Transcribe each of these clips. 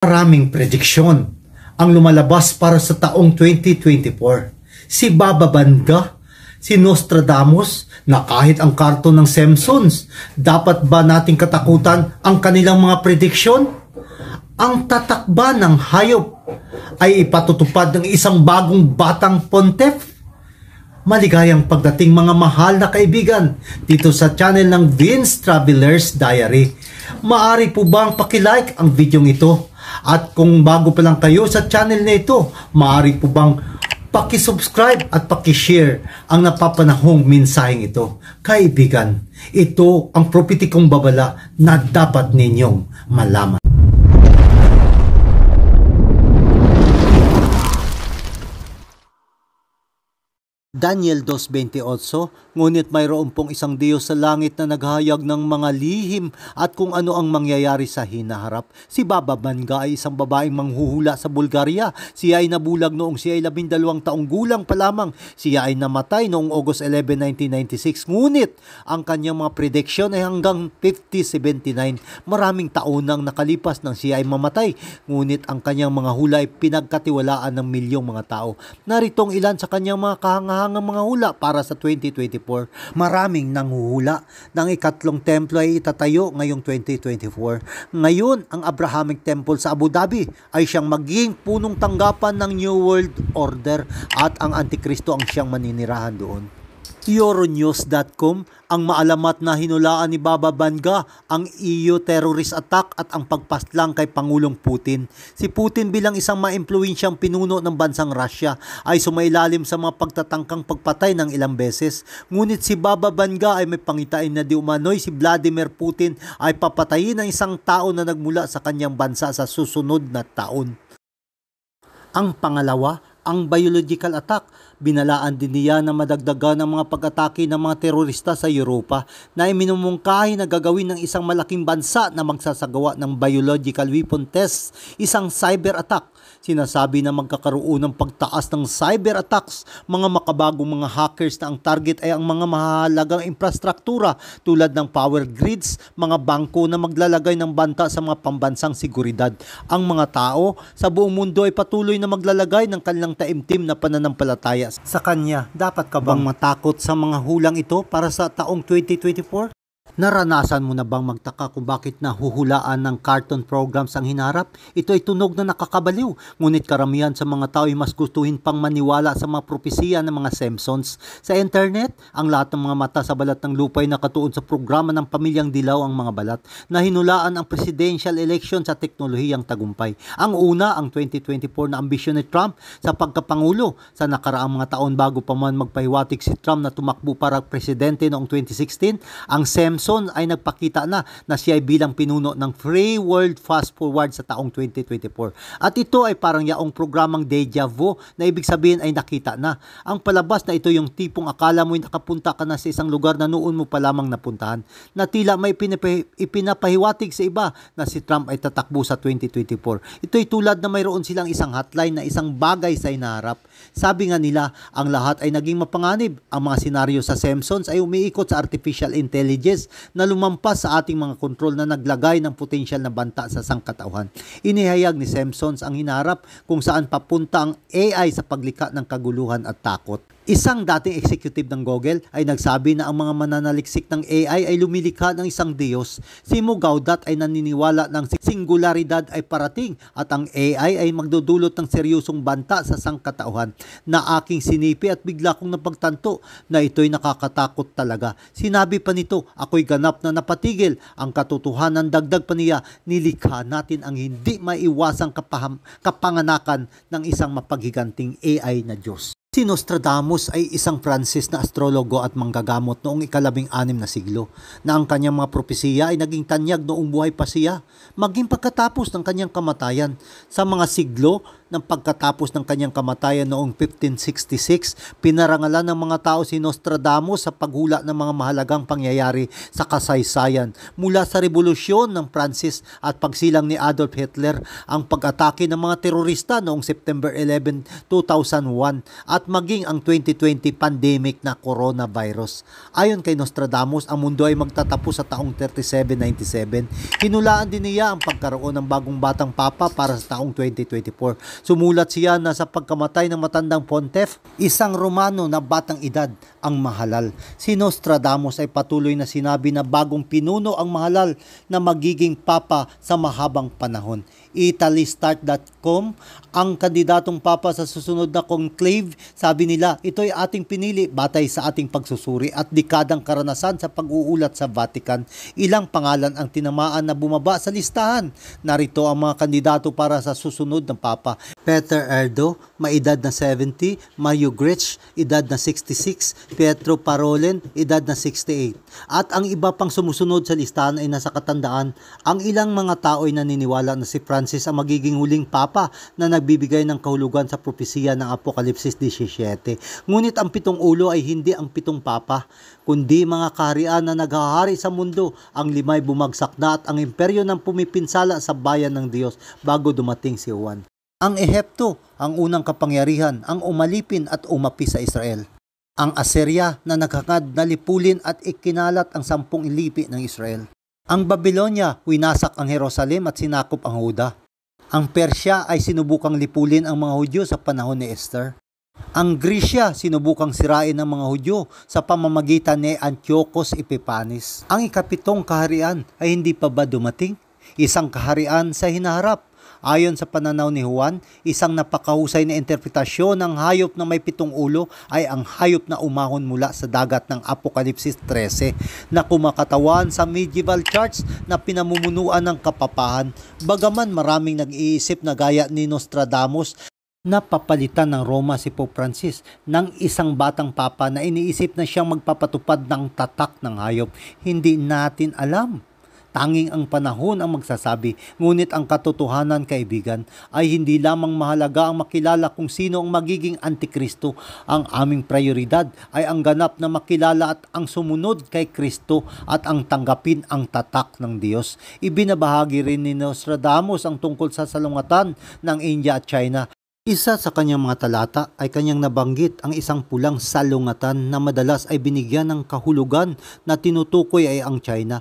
Maraming prediksyon ang lumalabas para sa taong 2024. Si Baba Vanga, si Nostradamus, na kahit ang karton ng Simpsons, dapat ba nating katakutan ang kanilang mga prediksyon? Ang tatakba ng hayop ay ipatutupad ng isang bagong batang Pontiff? Maligayang pagdating mga mahal na kaibigan dito sa channel ng Vince Traveler's Diary. Maari po bang pakilike ang video ito? At kung bago pa lang kayo sa channel na ito, maaari po bang pakisubscribe at pakishare ang napapanahong mensaheng ito. Kaibigan, ito ang prophetikong babala na dapat ninyong malaman. Daniel 2:28, ngunit mayroon pong isang Diyos sa langit na naghahayag ng mga lihim at kung ano ang mangyayari sa hinaharap. Si Baba Vanga ay isang babaeng manghuhula sa Bulgaria. Siya ay nabulag noong siya ay 12 taong gulang pa lamang. Siya ay namatay noong August 11, 1996. Ngunit ang kanyang mga prediction ay hanggang 5079. Maraming taon nang nakalipas nang siya ay mamatay. Ngunit ang kanyang mga hula ay pinagkatiwalaan ng milyong mga tao. Naritong ilan sa kanyang mga kahanga ang mga hula para sa 2024. Maraming nanghuhula ng ikatlong templo ay itatayo ngayong 2024. Ngayon, ang Abrahamic Temple sa Abu Dhabi ay siyang magiging punong tanggapan ng New World Order at ang Antikristo ang siyang maninirahan doon. Euronews.com, ang maalamat na hinulaan ni Baba Vanga ang EU terrorist attack at ang pagpaslang kay Pangulong Putin. Si Putin bilang isang maimpluwensyang pinuno ng bansang Russia ay sumailalim sa mga pagtatangkang pagpatay ng ilang beses. Ngunit si Baba Vanga ay may pangitain na di umano'y si Vladimir Putin ay papatayin ng isang tao na nagmula sa kanyang bansa sa susunod na taon. Ang pangalawa, ang biological attack. Binalaan din niya na madagdagan ng mga pag-atake ng mga terorista sa Europa na iminumungkahi na gagawin ng isang malaking bansa na magsasagawa ng biological weapon test, isang cyber attack. Sinasabi na magkakaroon ng pagtaas ng cyber attacks, mga makabagong mga hackers na ang target ay ang mga mahalagang infrastruktura tulad ng power grids, mga bangko na maglalagay ng banta sa mga pambansang seguridad. Ang mga tao sa buong mundo ay patuloy na maglalagay ng kanilang taimtim na pananampalataya sa kanya. Dapat ka bang matakot sa mga hulang ito para sa taong 2024? Naranasan mo na bang magtaka kung bakit nahuhulaan ng cartoon programs ang hinarap? Ito ay tunog na nakakabaliw, ngunit karamihan sa mga tao ay mas gustuhin pang maniwala sa mga propesiya ng mga Simpsons. Sa internet, ang lahat ng mga mata sa balat ng lupa ay nakatuon sa programa ng Pamilyang Dilaw ang mga balat na hinulaan ang presidential election sa teknolohiyang tagumpay. Ang una, ang 2024 na ambisyon ni Trump sa pagkapangulo. Sa nakaraang mga taon bago pa man magpahiwatig si Trump na tumakbo para presidente noong 2016, ang Simpsons ay nagpakita na siya ay bilang pinuno ng Free World Fast Forward sa taong 2024. At ito ay parang yaong programang deja vu na ibig sabihin ay nakita na. Ang palabas na ito yung tipong akala mo ay nakapunta ka na sa isang lugar na noon mo pa lamang napuntahan. Na tila may ipinapahiwatig sa iba na si Trump ay tatakbo sa 2024. Ito ay tulad na mayroon silang isang hotline na isang bagay sa hinaharap. Sabi nga nila, ang lahat ay naging mapanganib. Ang mga senaryo sa Simpsons ay umiikot sa artificial intelligence na lumampas sa ating mga kontrol na naglagay ng potensyal na banta sa sangkatauhan. Inihayag ni Simpsons ang hinaharap kung saan papunta ang AI sa paglikha ng kaguluhan at takot. Isang dating executive ng Google ay nagsabi na ang mga mananaliksik ng AI ay lumilikha ng isang Diyos. Si Mo Gaudat ay naniniwala ng singularidad ay parating at ang AI ay magdudulot ng seryosong banta sa sangkatauhan na aking sinipi at bigla kong napagtanto na ito'y nakakatakot talaga. Sinabi pa nito, ako'y ganap na napatigil. Ang katotohanan, dagdag pa niya, nilikha natin ang hindi maiwasang kapanganakan ng isang mapaghiganting AI na Diyos. Si Nostradamus ay isang Francis na astrologo at manggagamot noong ika-16 na siglo na ang kanyang mga propesiya ay naging tanyag noong buhay pa siya, maging pagkatapos ng kanyang kamatayan. Sa mga siglo ng pagkatapos ng kanyang kamatayan noong 1566, pinarangalan ng mga tao si Nostradamus sa paghula ng mga mahalagang pangyayari sa kasaysayan. Mula sa revolusyon ng Pransis at pagsilang ni Adolf Hitler, ang pag-atake ng mga terorista noong September 11, 2001 at maging ang 2020 pandemic na coronavirus. Ayon kay Nostradamus, ang mundo ay magtatapos sa taong 3797. Hinulaan din niya ang pagkaroon ng bagong batang papa para sa taong 2024. Sumulat siya na sa pagkamatay ng matandang Pontiff, isang Romano na batang edad ang mahalal. Si Nostradamus ay patuloy na sinabi na bagong pinuno ang mahalal na magiging papa sa mahabang panahon. Italiastart.com, ang kandidatong papa sa susunod na conclave, sabi nila, ito ay ating pinili batay sa ating pagsusuri at dekadang karanasan sa pag-uulat sa Vatican. Ilang pangalan ang tinamaan na bumaba sa listahan. Narito ang mga kandidato para sa susunod ng papa. Peter Erdo, maedad na 70, Mario Grech, edad na 66, Pietro Parolin, edad na 68. At ang iba pang sumusunod sa listahan ay nasa katandaan. Ang ilang mga tao ay naniniwala na si Francis ang magiging huling papa na nagbibigay ng kahulugan sa propesiya ng Apokalipsis 17. Ngunit ang 7 ulo ay hindi ang 7 papa, kundi mga kaharian na naghahari sa mundo. Ang 5 ay bumagsak na at ang imperyo ng pumipinsala sa bayan ng Diyos bago dumating si Juan. Ang Ehipto, ang unang kapangyarihan, ang umalipin at umapi sa Israel. Ang Assyria na naghangad na lipulin at ikinalat ang 10 lipi ng Israel. Ang Babylonia, winasak ang Jerusalem at sinakop ang Huda. Ang Persya ay sinubukang lipulin ang mga Hudyo sa panahon ni Esther. Ang Grisya, sinubukang sirain ng mga Hudyo sa pamamagitan ni Antiochus Epiphanes. Ang ika-7 kaharian ay hindi pa ba dumating? Isang kaharian sa hinaharap. Ayon sa pananaw ni Juan, isang napakahusay na interpretasyon ng hayop na may 7 ulo ay ang hayop na umahon mula sa dagat ng Apokalipsis 13 na kumakatawan sa medieval church na pinamumunuan ng kapapahan. Bagaman maraming nag-iisip na gaya ni Nostradamus na papalitan ng Roma si Pope Francis ng isang batang papa na iniisip na siyang magpapatupad ng tatak ng hayop, hindi natin alam. Tanging ang panahon ang magsasabi, ngunit ang katotohanan, kaibigan, ay hindi lamang mahalaga ang makilala kung sino ang magiging Antikristo. Ang aming prioridad ay ang ganap na makilala at ang sumunod kay Kristo at ang tanggapin ang tatak ng Diyos. Ibinabahagi rin ni Nostradamus ang tungkol sa salungatan ng India at China. Isa sa kanyang mga talata ay kanyang nabanggit ang isang pulang salungatan na madalas ay binigyan ng kahulugan na tinutukoy ay ang China,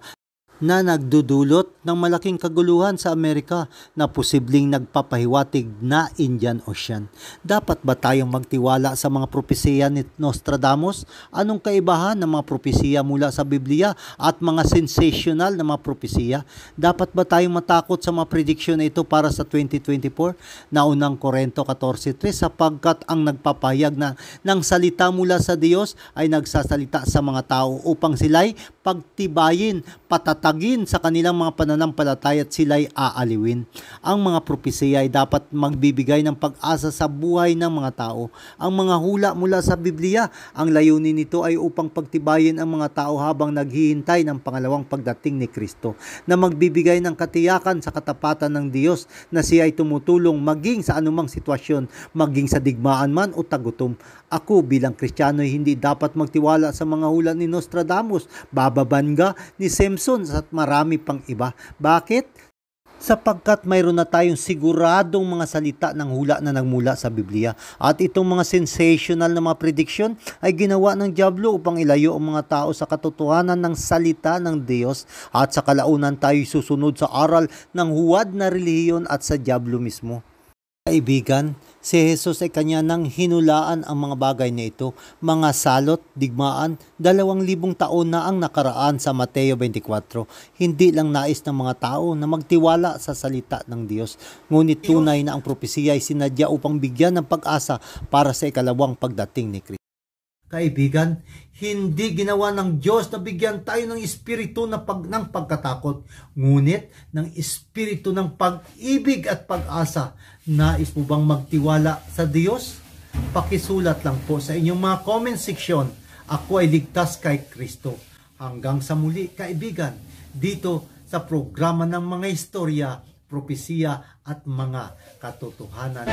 na nagdudulot ng malaking kaguluhan sa Amerika na posibleng nagpapahiwatig na Indian Ocean. Dapat ba tayong magtiwala sa mga propesiya ni Nostradamus? Anong kaibahan ng mga propesiya mula sa Biblia at mga sensational na mga propesiya? Dapat ba tayong matakot sa mga prediksyon na ito para sa 2024? Naunang Korinto 14:3, sapagkat ang nagpapahayag ng salita mula sa Diyos ay nagsasalita sa mga tao upang sila'y pagtibayin, patatagin sa kanilang mga pananampalataya at sila'y aaliwin. Ang mga propesiya ay dapat magbibigay ng pag-asa sa buhay ng mga tao. Ang mga hula mula sa Biblia, ang layunin nito ay upang pagtibayin ang mga tao habang naghihintay ng pangalawang pagdating ni Kristo, na magbibigay ng katiyakan sa katapatan ng Diyos na siya ay tumutulong maging sa anumang sitwasyon, maging sa digmaan man o tagutom. Ako bilang Kristiyano ay hindi dapat magtiwala sa mga hula ni Nostradamus, bababangga ni Simpson at marami pang iba. Bakit? Sapagkat mayroon na tayong siguradong mga salita ng hula na nagmula sa Biblia. At itong mga sensational na mga prediction ay ginawa ng dyablo upang ilayo ang mga tao sa katotohanan ng salita ng Diyos, at sa kalaunan tayo susunod sa aral ng huwad na relihiyon at sa dyablo mismo. Kaibigan, si Jesus ay kanya nang hinulaan ang mga bagay na ito, mga salot, digmaan, 2,000 taon na ang nakaraan sa Mateo 24. Hindi lang nais ng mga tao na magtiwala sa salita ng Diyos, ngunit tunay na ang propesiya ay sinadya upang bigyan ng pag-asa para sa ikalawang pagdating ni Kristo. Kaibigan, hindi ginawa ng Diyos na bigyan tayo ng espiritu ng pagkatakot, ngunit ng espiritu ng pag-ibig at pag-asa. Nais mo bang magtiwala sa Diyos? Pakisulat lang po sa inyong mga comment section. Ako ay ligtas kay Kristo. Hanggang sa muli, kaibigan, dito sa programa ng mga istorya propesiya at mga katotohanan.